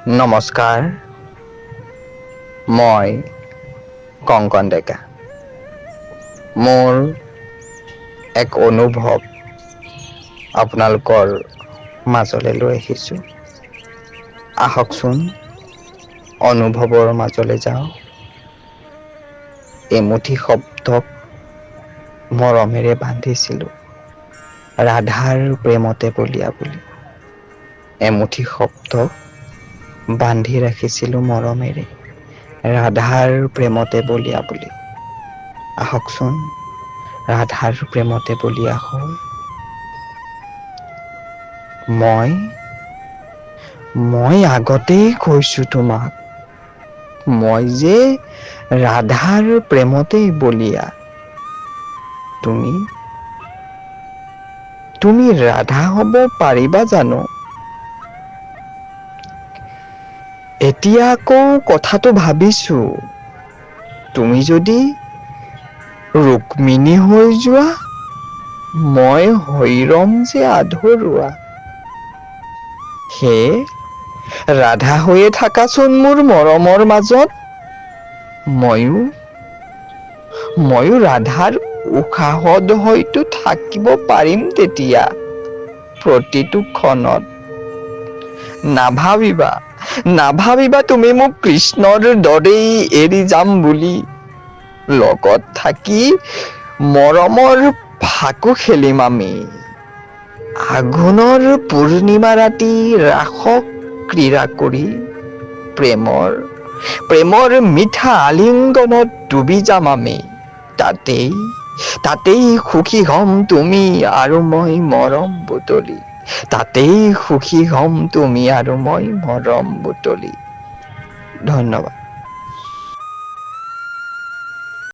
নমস্কাৰ, মই কংকন ডেকা। মোৰ এক অনুভৱ আপোনালোকৰ মাজলৈ লৈ আহিছোঁ। আহকচোন অনুভৱৰ মাজলৈ যাওঁ। এমুঠি শব্দক মৰমেৰে বান্ধিছিলোঁ ৰাধাৰ প্ৰেমতে বলিয়া বুলি। এমুঠি শব্দক বান্ধি ৰাখিছিলোঁ মৰমেৰে ৰাধাৰ প্ৰেমতে বলিয়া বুলি। আহকচোন ৰাধাৰ প্ৰেমতে বলিয়া হওঁ। মই আগতেই কৈছোঁ তোমাক, মই যে ৰাধাৰ প্ৰেমতেই বলিয়া। তুমি ৰাধা হ'ব পাৰিবা জানো? এতিয়া আকৌ কথাটো ভাবিছোঁ, তুমি যদি ৰুক্মিণী হৈ যোৱা, মই হৈ ৰম যে আধৰুৱা। সেয়ে ৰাধা হৈয়ে থাকাচোন মোৰ মৰমৰ মাজত। ময়ো ৰাধাৰ উশাহত হয়তো থাকিব পাৰিম তেতিয়া প্ৰতিটো ক্ষণত। নাভাবিবা তুমি মোক কৃষ্ণৰ দৰেই এৰি যাম বুলি। লগত থাকি মৰমৰ ফাকু খেলিম আমি। আঘোণৰ পূৰ্ণিমা ৰাতি ৰাসক ক্ৰীড়া কৰি প্ৰেমৰ মিঠা আলিংগনত ডুবি যাম আমি। তাতেই সুখী হম তুমি আৰু মই মৰম বুটলি। তাতেই সুখী হম তুমি আৰু মই মৰম বুটলি। ধন্যবাদ।